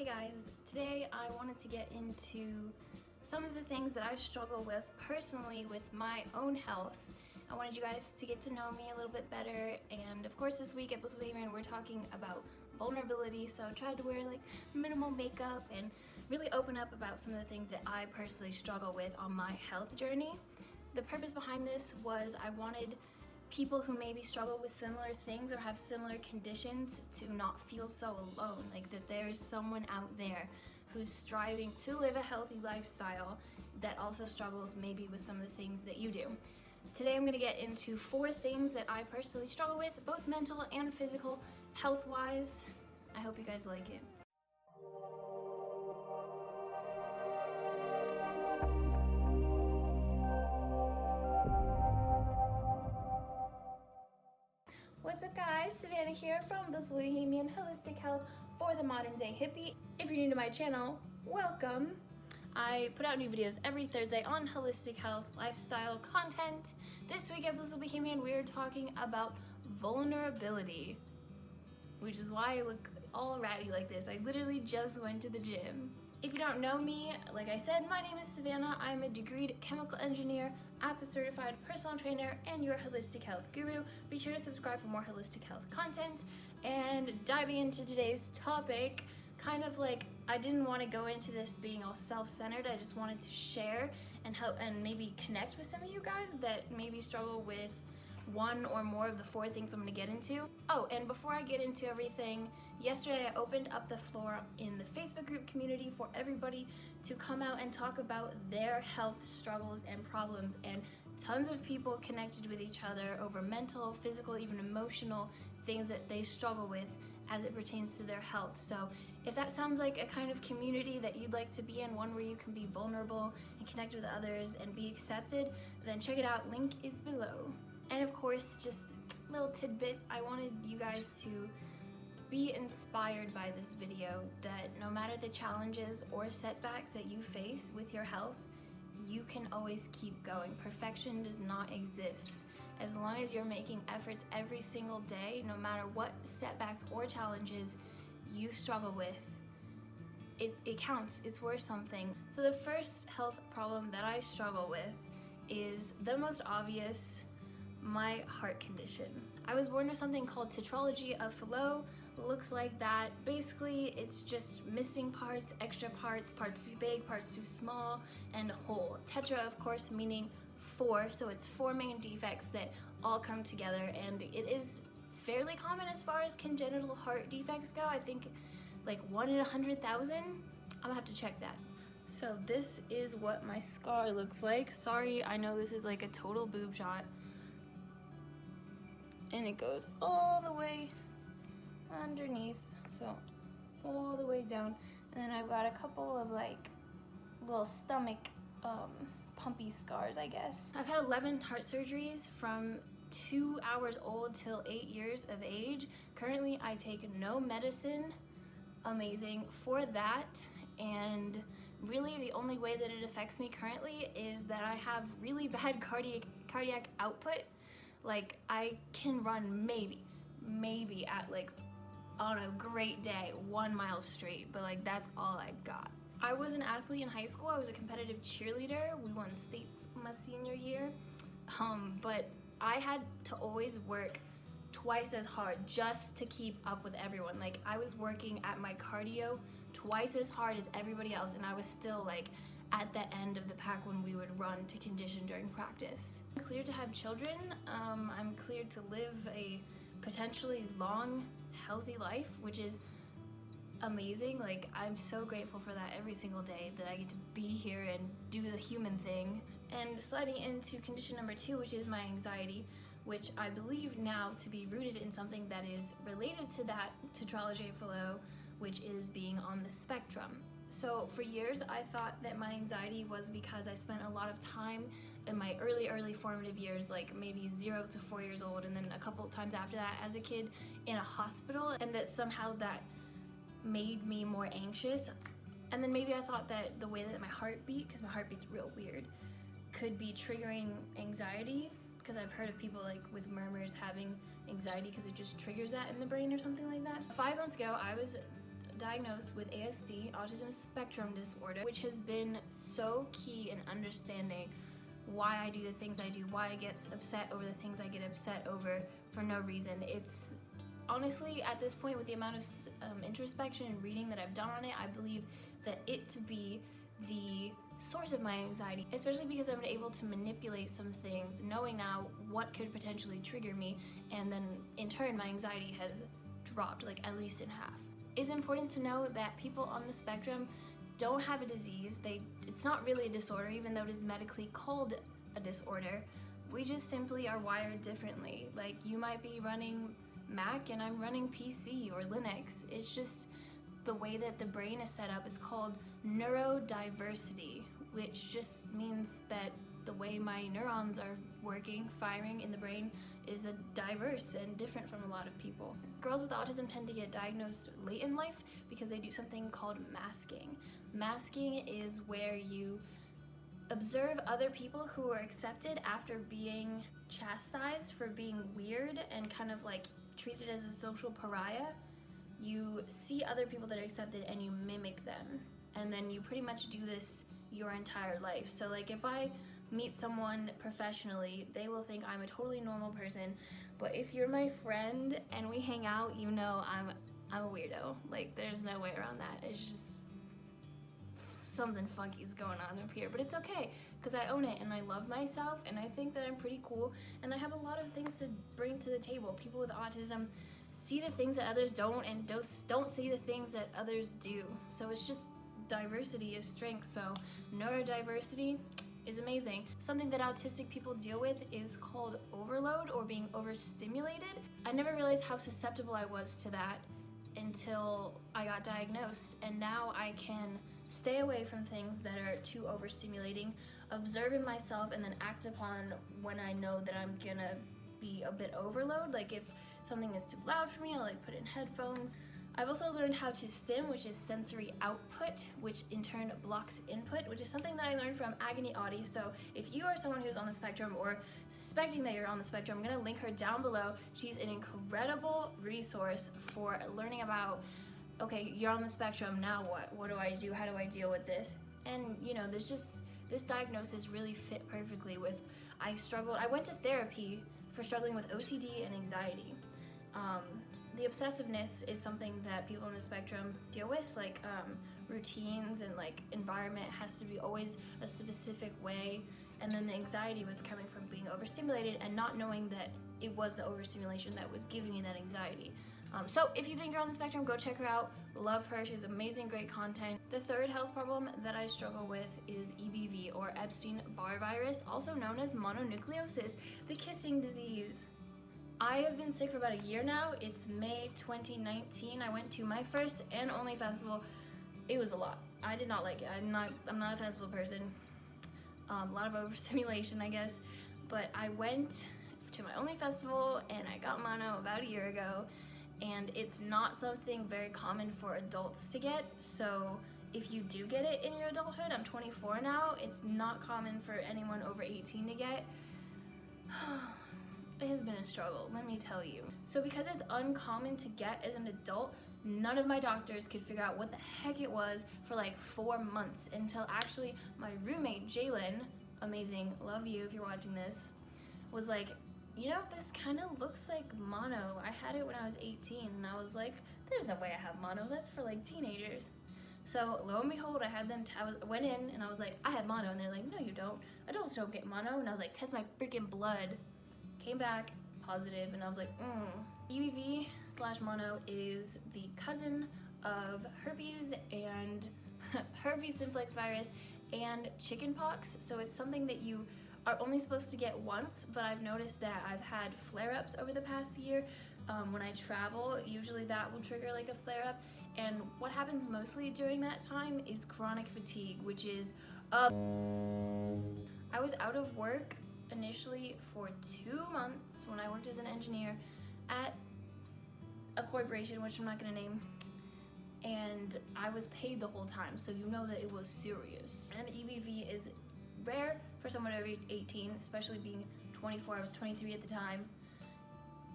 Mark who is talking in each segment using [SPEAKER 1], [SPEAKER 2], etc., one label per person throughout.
[SPEAKER 1] Hey guys, today I wanted to get into some of the things that I struggle with personally with my own health. I wanted you guys to get to know me a little bit better, and of course this week at Bliss we're talking about vulnerability, so I tried to wear like minimal makeup and really open up about some of the things that I personally struggle with on my health journey. The purpose behind this was I wanted people who maybe struggle with similar things or have similar conditions to not feel so alone, like that there is someone out there who's striving to live a healthy lifestyle that also struggles maybe with some of the things that you do. Today I'm going to get into 4 things that I personally struggle with, both mental and physical, health-wise. I hope you guys like it. What's up guys, Savannah here from Bliss Holistic Health for the Modern Day Hippie. If you're new to my channel, welcome. I put out new videos every Thursday on holistic health, lifestyle content. This week at Bliss we're talking about vulnerability, which is why I look all ratty like this. I literally just went to the gym. If you don't know me, like I said, my name is Savannah. I'm a degreed chemical engineer, APA certified personal trainer, and your holistic health guru. Be sure to subscribe for more holistic health content. And diving into today's topic, kind of like I didn't want to go into this being all self-centered. I just wanted to share and help and maybe connect with some of you guys that maybe struggle with one or more of the 4 things I'm going to get into. Oh, and before I get into everything, yesterday I opened up the floor in the Facebook group community for everybody to come out and talk about their health struggles and problems, and tons of people connected with each other over mental, physical, even emotional things that they struggle with as it pertains to their health. So if that sounds like a kind of community that you'd like to be in, one where you can be vulnerable and connect with others and be accepted, then check it out, link is below. And of course, just a little tidbit, I wanted you guys to be inspired by this video that no matter the challenges or setbacks that you face with your health, you can always keep going. Perfection does not exist. As long as you're making efforts every single day, no matter what setbacks or challenges you struggle with, it counts, it's worth something. So the first health problem that I struggle with is the most obvious: my heart condition. I was born with something called tetralogy of Fallot. Looks like that. Basically, it's just missing parts, extra parts, parts too big, parts too small, and whole. Tetra, of course, meaning 4, so it's 4 main defects that all come together, and it is fairly common as far as congenital heart defects go. I think like 1 in 100,000. I'm gonna have to check that. So this is what my scar looks like. Sorry, I know this is like a total boob shot, and it goes all the way underneath, so all the way down. And then I've got a couple of like little stomach pumpy scars, I guess. I've had 11 heart surgeries from 2 hours old till 8 years of age. Currently I take no medicine, amazing for that, and really the only way that it affects me currently is that I have really bad cardiac output. Like I can run maybe at like on a great day 1 mile straight, but like that's all I got. I was an athlete in high school. I was a competitive cheerleader. We won states my senior year, but I had to always work twice as hard just to keep up with everyone. Like I was working at my cardio twice as hard as everybody else, and I was still like at the end of the pack when we would run to condition during practice. I'm cleared to have children. I'm cleared to live a potentially long, healthy life, which is amazing. Like I'm so grateful for that every single day, that I get to be here and do the human thing. And sliding into condition number 2, which is my anxiety, which I believe now to be rooted in something that is related to that tetralogy of Fallot, which is being on the spectrum. So for years I thought that my anxiety was because I spent a lot of time in my early formative years, like maybe 0 to 4 years old, and then a couple times after that as a kid in a hospital, and that somehow that made me more anxious. And then maybe I thought that the way that my heart beat, because my heart beats real weird, could be triggering anxiety, because I've heard of people like with murmurs having anxiety because it just triggers that in the brain or something like that. 5 months ago I was diagnosed with ASD, autism spectrum disorder, which has been so key in understanding why I do the things I do, why I get upset over the things I get upset over for no reason. It's honestly, at this point, with the amount of introspection and reading that I've done on it, I believe that it to be the source of my anxiety, especially because I'm able to manipulate some things, knowing now what could potentially trigger me, and then in turn my anxiety has dropped, like at least in half. It's important to know that people on the spectrum don't have a disease. It's not really a disorder, even though it is medically called a disorder. We just simply are wired differently. Like, you might be running Mac and I'm running PC or Linux. It's just the way that the brain is set up. It's called neurodiversity, which just means that the way my neurons are working, firing in the brain, is diverse and different from a lot of people. Girls with autism tend to get diagnosed late in life because they do something called masking. Masking is where you observe other people who are accepted after being chastised for being weird and kind of like treated as a social pariah. You see other people that are accepted and you mimic them, and then you pretty much do this your entire life. So like, if I meet someone professionally, they will think I'm a totally normal person, but if you're my friend and we hang out, you know I'm a weirdo. Like, there's no way around that. It's just something funky's going on up here, but it's okay because I own it and I love myself and I think that I'm pretty cool and I have a lot of things to bring to the table. People with autism see the things that others don't, and don't see the things that others do. So it's just, diversity is strength. So neurodiversity is amazing. Something that autistic people deal with is called overload or being overstimulated. I never realized how susceptible I was to that until I got diagnosed, and now I can stay away from things that are too overstimulating, observe in myself, and then act upon when I know that I'm gonna be a bit overload. Like, if something is too loud for me, I'll like put in headphones. I've also learned how to stim, which is sensory output, which in turn blocks input, which is something that I learned from Agony Audie. So if you are someone who's on the spectrum or suspecting that you're on the spectrum, I'm gonna link her down below. She's an incredible resource for learning about, okay, you're on the spectrum, now what? What do I do? How do I deal with this? And you know, this diagnosis really fit perfectly with, I went to therapy for struggling with OCD and anxiety. The obsessiveness is something that people on the spectrum deal with, like routines and like environment has to be always a specific way, and then the anxiety was coming from being overstimulated and not knowing that it was the overstimulation that was giving me that anxiety. So if you think you're on the spectrum, go check her out. Love her, she's amazing, great content. The third health problem that I struggle with is EBV, or Epstein-Barr virus, also known as mononucleosis, the kissing disease. I have been sick for about a year now. It's May 2019. I went to my first and only festival. It was a lot. I did not like it. I'm not a festival person. A lot of overstimulation, I guess. But I went to my only festival and I got mono about a year ago. And it's not something very common for adults to get. So if you do get it in your adulthood, I'm 24 now, it's not common for anyone over 18 to get. It has been a struggle, let me tell you. So because it's uncommon to get as an adult, none of my doctors could figure out what the heck it was for like 4 months, until actually my roommate, Jalen, amazing, love you if you're watching this, was like, you know, this kind of looks like mono. I had it when I was 18 and I was like, there's no way I have mono, that's for like teenagers. So lo and behold, I went in and I was like, I have mono, and they're like, no you don't, adults don't get mono. And I was like, test my freaking blood. Came back positive, and I was like, EBV/mono is the cousin of herpes and herpes simplex virus and chickenpox. So it's something that you are only supposed to get once, but I've noticed that I've had flare-ups over the past year. When I travel, usually that will trigger like a flare-up, and what happens mostly during that time is chronic fatigue, which is I was out of work initially for 2 months when I worked as an engineer at a corporation, which I'm not gonna name, and I was paid the whole time, so you know that it was serious. And EBV is rare for someone over 18, especially being 24, I was 23 at the time,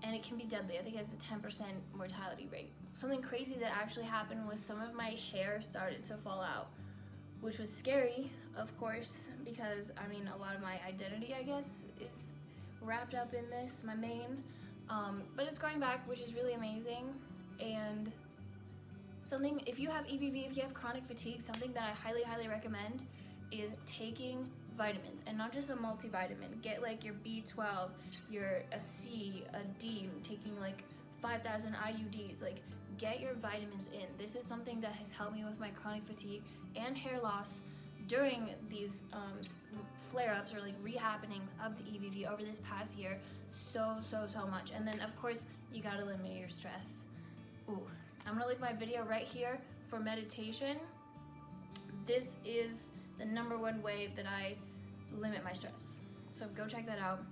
[SPEAKER 1] and it can be deadly. I think it has a 10% mortality rate. something crazy that actually happened was some of my hair started to fall out, which was scary, of course, because I mean, a lot of my identity, I guess, is wrapped up in this, my mane. But it's growing back, which is really amazing. And something, if you have EBV, if you have chronic fatigue, something that I highly recommend is taking vitamins, and not just a multivitamin. Get like your B12, a C, a D, taking like 5,000 IUDs. Like, get your vitamins in. This is something that has helped me with my chronic fatigue and hair loss during these flare-ups or like re-happenings of the EBV over this past year so much. And then of course you gotta limit your stress. Ooh, I'm gonna link my video right here for meditation. This is the #1 way that I limit my stress, so go check that out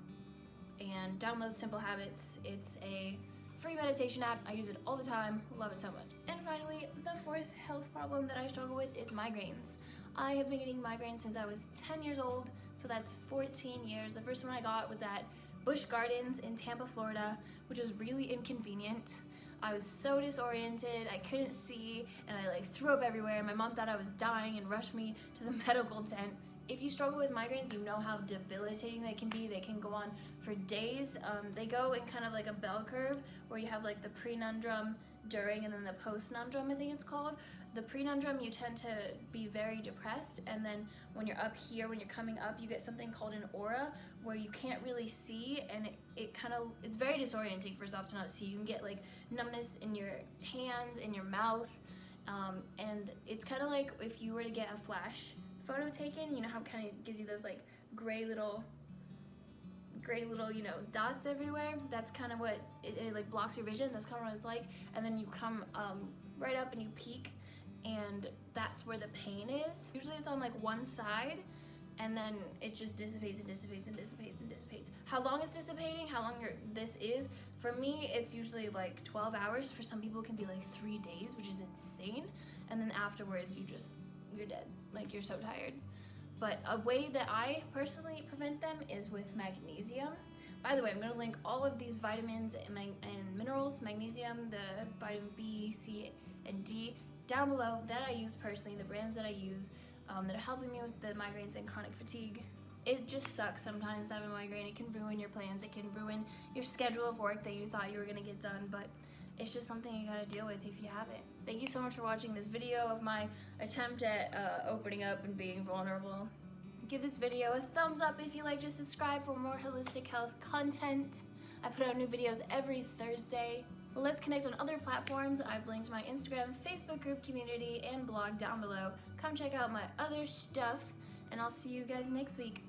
[SPEAKER 1] and download Simple Habits. It's a free meditation app. I use it all the time, love it so much. And finally, the 4th health problem that I struggle with is migraines. I have been getting migraines since I was 10 years old, so that's 14 years. The first one I got was at Busch Gardens in Tampa, Florida, which was really inconvenient. I was so disoriented, I couldn't see, and I like threw up everywhere. My mom thought I was dying and rushed me to the medical tent. If you struggle with migraines, you know how debilitating they can be. They can go on for days. They go in kind of like a bell curve where you have like the prenundrum, during, and then the postnundrum, I think it's called. The prenundrum, you tend to be very depressed, and then when you're up here, when you're coming up, you get something called an aura where you can't really see, and it's very disorienting first off to not see. You can get like numbness in your hands, in your mouth, and it's kind of like if you were to get a flash photo taken, you know how it kind of gives you those like gray little, you know, dots everywhere. That's kind of what it like blocks your vision. That's kind of what it's like. And then you come right up and you peak, and that's where the pain is. Usually it's on like one side, and then it just dissipates and dissipates and dissipates and dissipates. How long it's dissipating, how long this is, for me it's usually like 12 hours. For some people it can be like 3 days, which is insane. And then afterwards you're dead, like you're so tired. But a way that I personally prevent them is with magnesium. By the way, I'm going to link all of these vitamins and minerals, magnesium, the vitamin B, C, and D, down below that I use personally, the brands that I use that are helping me with the migraines and chronic fatigue. It just sucks sometimes having a migraine. It can ruin your plans. It can ruin your schedule of work that you thought you were going to get done, but it's just something you gotta deal with if you have it. Thank you so much for watching this video of my attempt at opening up and being vulnerable. Give this video a thumbs up if you like. Just subscribe for more holistic health content. I put out new videos every Thursday. Let's connect on other platforms. I've linked my Instagram, Facebook group, community, and blog down below. Come check out my other stuff, and I'll see you guys next week.